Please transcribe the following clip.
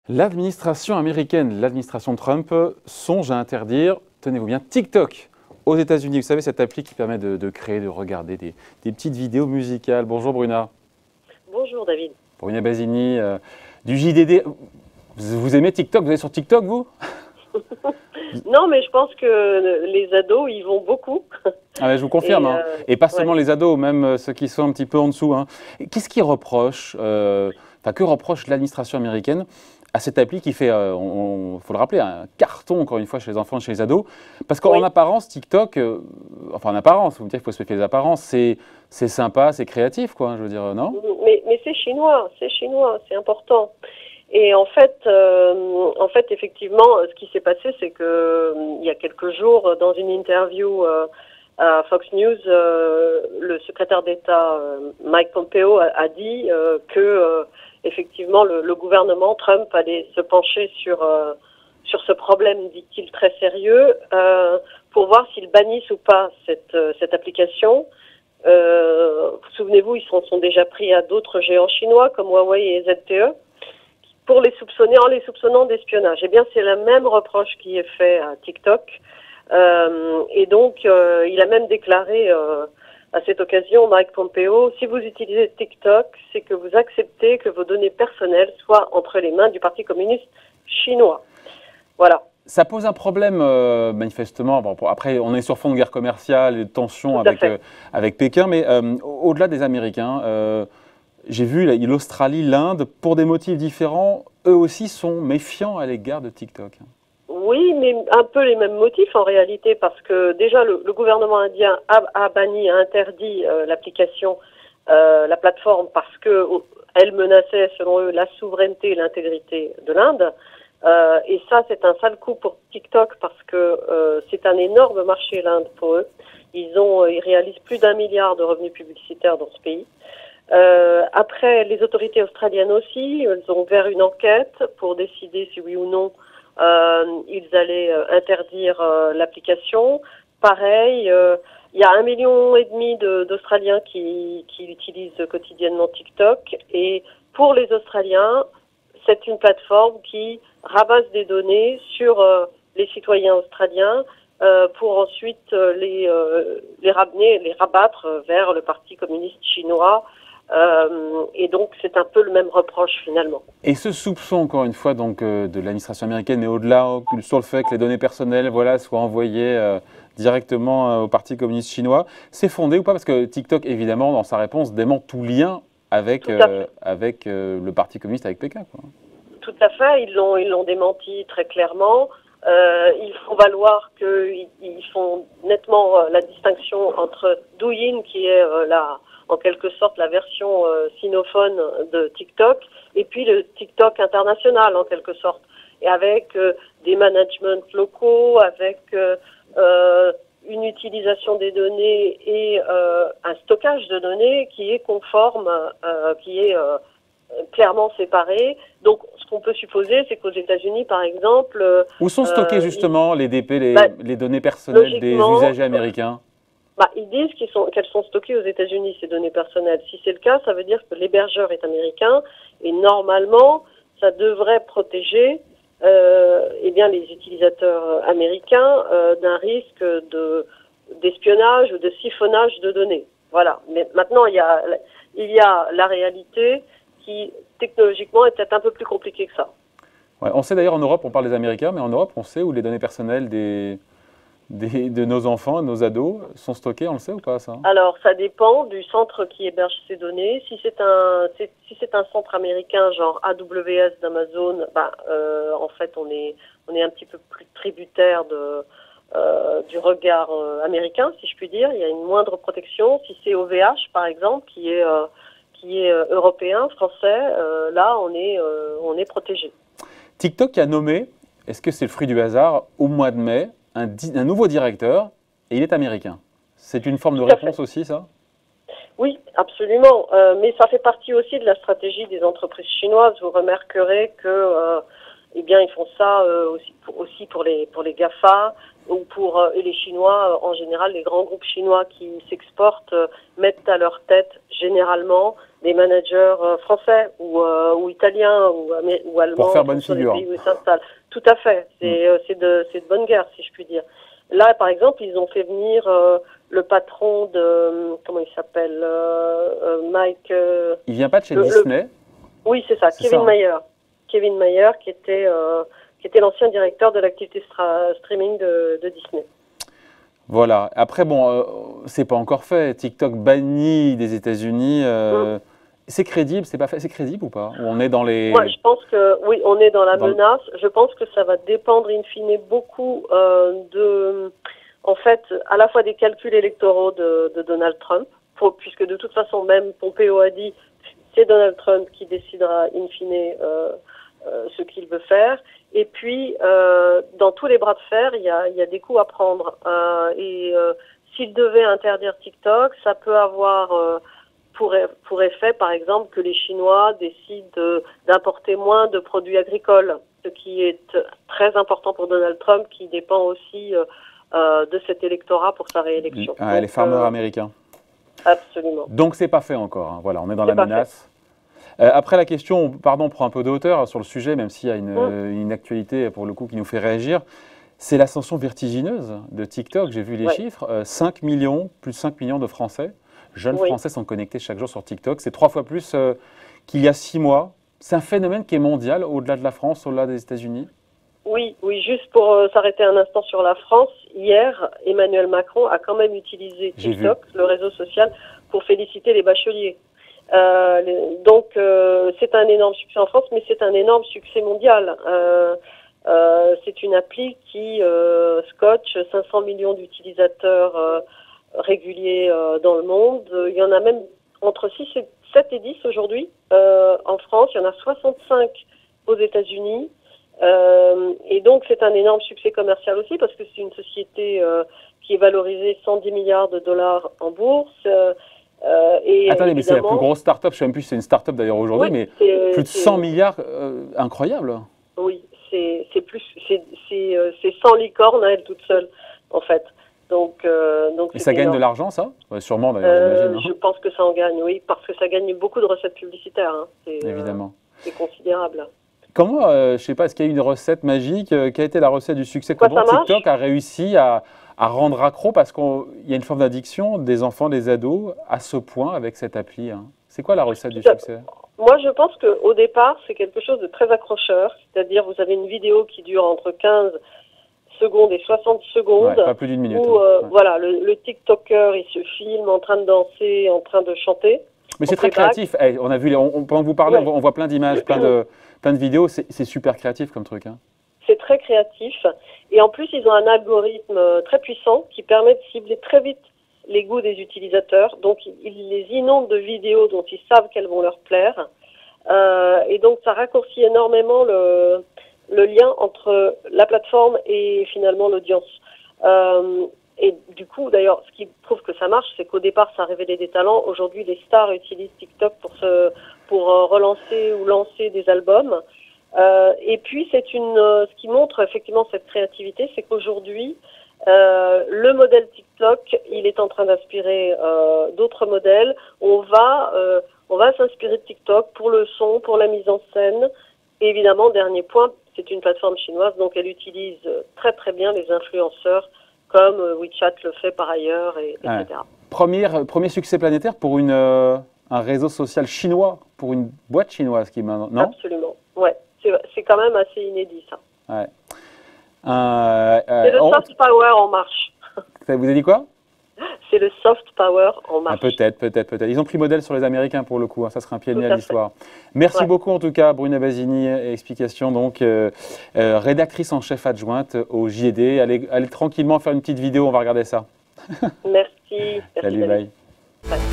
L'administration américaine, l'administration Trump, songe à interdire, tenez-vous bien, TikTok aux États-Unis. Vous savez, cette appli qui permet de créer, de regarder des petites vidéos musicales. Bonjour Bruna. Bonjour David. Bruna Basini, du JDD. Vous aimez TikTok? Vous êtes sur TikTok, vous? Non, mais je pense que les ados, ils vont beaucoup. Ah ouais, je vous confirme. Et pas seulement les ados, même ceux qui sont un petit peu en dessous. Qu'est-ce qu'ils reprochent, que reproche l'administration américaine à cette appli qui fait, faut le rappeler, un carton, encore une fois, chez les enfants et chez les ados? Parce qu'en apparence, TikTok, en apparence, vous me dites qu'il faut se méfier des apparences, c'est sympa, c'est créatif, quoi, je veux dire, non? Mais c'est chinois, c'est important. Et en fait, effectivement, ce qui s'est passé, c'est que il y a quelques jours, dans une interview à Fox News, le secrétaire d'État Mike Pompeo a dit que effectivement le gouvernement Trump allait se pencher sur ce problème, dit-il, très sérieux, pour voir s'ils bannissent ou pas cette application. Souvenez-vous, ils se sont déjà pris à d'autres géants chinois comme Huawei et ZTE. Pour les soupçonner, en les soupçonnant d'espionnage. Eh bien, c'est le même reproche qui est fait à TikTok. Et donc, il a même déclaré à cette occasion, Mike Pompeo, si vous utilisez TikTok, c'est que vous acceptez que vos données personnelles soient entre les mains du Parti communiste chinois. Voilà. Ça pose un problème, manifestement. Bon, après, on est sur fond de guerre commerciale et de tensions avec Pékin, mais au-delà des Américains, j'ai vu l'Australie, l'Inde, pour des motifs différents, eux aussi sont méfiants à l'égard de TikTok. Oui, mais un peu les mêmes motifs en réalité, parce que déjà le gouvernement indien a banni, a interdit l'application, la plateforme, parce que elle menaçait, selon eux, la souveraineté et l'intégrité de l'Inde. Et ça, c'est un sale coup pour TikTok, parce que c'est un énorme marché, l'Inde, pour eux. Ils réalisent plus d'1 milliard de revenus publicitaires dans ce pays. Après, les autorités australiennes aussi, elles ont ouvert une enquête pour décider si oui ou non ils allaient interdire l'application. Pareil, il y a 1,5 million d'Australiens qui utilisent quotidiennement TikTok. Et pour les Australiens, c'est une plateforme qui ramasse des données sur les citoyens australiens pour ensuite les ramener, les rabattre vers le Parti communiste chinois. Et donc, c'est un peu le même reproche, finalement. Et ce soupçon, encore une fois, donc, de l'administration américaine, mais au-delà, sur le fait que les données personnelles soient envoyées directement au Parti communiste chinois, c'est fondé ou pas? Parce que TikTok, évidemment, dans sa réponse, dément tout lien avec le Parti communiste, avec Pékin, quoi. Tout à fait, ils l'ont démenti très clairement. Ils font valoir qu'ils font nettement la distinction entre Douyin, qui est en quelque sorte la version sinophone de TikTok, et puis le TikTok international en quelque sorte, et avec des managements locaux, avec une utilisation des données et un stockage de données qui est conforme, qui est clairement séparé. Donc ce qu'on peut supposer, c'est qu'aux États-Unis, par exemple... Où sont stockées justement les DP, les données personnelles des usagers américains? Ils disent qu'elles sont stockées aux États-Unis, ces données personnelles. Si c'est le cas, ça veut dire que l'hébergeur est américain et normalement, ça devrait protéger les utilisateurs américains d'un risque d'espionnage ou de siphonnage de données. Voilà. Mais maintenant, il y a la réalité qui, technologiquement, est peut-être un peu plus compliquée que ça. Ouais, on sait d'ailleurs en Europe, on parle des Américains, mais en Europe, on sait où les données personnelles de nos enfants, de nos ados, sont stockées, on le sait ou pas, ça? Alors, ça dépend du centre qui héberge ces données. Si c'est un centre américain, genre AWS d'Amazon, en fait, on est un petit peu plus tributaire du regard américain, si je puis dire. Il y a une moindre protection. Si c'est OVH, par exemple, qui est européen, français, là, on est protégé. TikTok a nommé, est-ce que c'est le fruit du hasard, au mois de mai, un nouveau directeur, et il est américain. C'est une forme de réponse aussi, ça? Oui, absolument. Mais ça fait partie aussi de la stratégie des entreprises chinoises. Vous remarquerez que, ils font ça aussi pour les GAFA. Et les Chinois, en général, les grands groupes chinois qui s'exportent mettent à leur tête généralement des managers français ou italiens ou allemands pour faire bonne figure. Pays où ils s'installent. Tout à fait. C'est de bonne guerre, si je puis dire. Là, par exemple, ils ont fait venir le patron de comment il s'appelle, Mike. Il vient pas de chez Disney. Oui, c'est ça, Kevin Mayer. Kevin Mayer, qui était l'ancien directeur de l'activité streaming de Disney. Voilà. Après, bon, c'est pas encore fait. TikTok banni des États-Unis. C'est crédible, c'est pas fait. C'est crédible ou pas? Ou on est dans les. Moi, je pense que oui, on est dans la menace. Je pense que ça va dépendre in fine beaucoup en fait, à la fois des calculs électoraux de Donald Trump, puisque de toute façon, même Pompeo a dit, c'est Donald Trump qui décidera in fine ce qu'il veut faire. Et puis, dans tous les bras de fer, il y a des coups à prendre. S'il devait interdire TikTok, ça peut avoir pour effet, par exemple, que les Chinois décident d'importer moins de produits agricoles, ce qui est très important pour Donald Trump, qui dépend aussi de cet électorat pour sa réélection. Donc, les farmers américains. Absolument. Donc, c'est pas fait encore. Hein. Voilà, on est dans la menace. Après la question, pardon, on prend un peu de hauteur sur le sujet, même s'il y a une actualité pour le coup qui nous fait réagir. C'est l'ascension vertigineuse de TikTok. J'ai vu les chiffres. 5 millions, plus de 5 millions de Français, jeunes Français sont connectés chaque jour sur TikTok. C'est 3 fois plus qu'il y a 6 mois. C'est un phénomène qui est mondial, au-delà de la France, au-delà des États-Unis. Oui, juste pour s'arrêter un instant sur la France, hier, Emmanuel Macron a quand même utilisé TikTok, le réseau social, pour féliciter les bacheliers. Donc, c'est un énorme succès en France, mais c'est un énorme succès mondial. C'est une appli qui scotche 500 millions d'utilisateurs réguliers dans le monde. Il y en a même entre 7 et 10 aujourd'hui en France. Il y en a 65 aux États-Unis. Et donc, c'est un énorme succès commercial aussi parce que c'est une société qui est valorisée 110 milliards de dollars en bourse. Attendez, mais c'est la plus grosse start-up, je ne sais même plus si c'est une start-up d'ailleurs aujourd'hui, mais plus de 100 milliards, incroyable. Oui, c'est 100 licornes à elle toute seule, en fait. Donc et ça gagne de l'argent, ça? Sûrement d'ailleurs, j'imagine. Je pense que ça en gagne, oui, parce que ça gagne beaucoup de recettes publicitaires. Hein. Évidemment. C'est considérable. Comment, je ne sais pas, est-ce qu'il y a eu une recette magique? Quelle a été la recette du succès? Comment TikTok a réussi à rendre accro, parce qu'il y a une forme d'addiction des enfants, des ados, à ce point avec cette appli, hein. C'est quoi la recette du succès? Moi, je pense qu'au départ, c'est quelque chose de très accrocheur. C'est-à-dire, vous avez une vidéo qui dure entre 15 secondes et 60 secondes. Ouais, pas plus d'une minute. Où, voilà, le TikToker, il se filme en train de danser, en train de chanter. Mais c'est très créatif. Hey, on a vu, pendant que vous parlez, on voit plein d'images, plein de vidéos. C'est super créatif comme truc, hein. C'est très créatif. Et en plus, ils ont un algorithme très puissant qui permet de cibler très vite les goûts des utilisateurs. Donc, ils les inondent de vidéos dont ils savent qu'elles vont leur plaire. Et donc, ça raccourcit énormément le lien entre la plateforme et finalement l'audience. Et du coup, d'ailleurs, ce qui prouve que ça marche, c'est qu'au départ, ça révélait des talents. Aujourd'hui, les stars utilisent TikTok pour relancer ou lancer des albums. Et puis, ce qui montre effectivement cette créativité, c'est qu'aujourd'hui, le modèle TikTok, il est en train d'inspirer d'autres modèles. On va s'inspirer de TikTok pour le son, pour la mise en scène. Et évidemment, dernier point, c'est une plateforme chinoise, donc elle utilise très très bien les influenceurs comme WeChat le fait par ailleurs, etc. Premier succès planétaire pour un réseau social chinois, pour une boîte chinoise qui maintenant, non? Absolument, ouais. C'est quand même assez inédit, ça. Ouais. C'est le soft power en marche. Vous avez dit quoi? C'est le soft power en marche. Peut-être. Ils ont pris modèle sur les Américains pour le coup. Hein. Ça serait un pied de nez à l'histoire. Merci beaucoup en tout cas, Bruna Basini. Explication donc rédactrice en chef adjointe au JED. Allez tranquillement faire une petite vidéo. On va regarder ça. Merci. Salut, bye. Bye.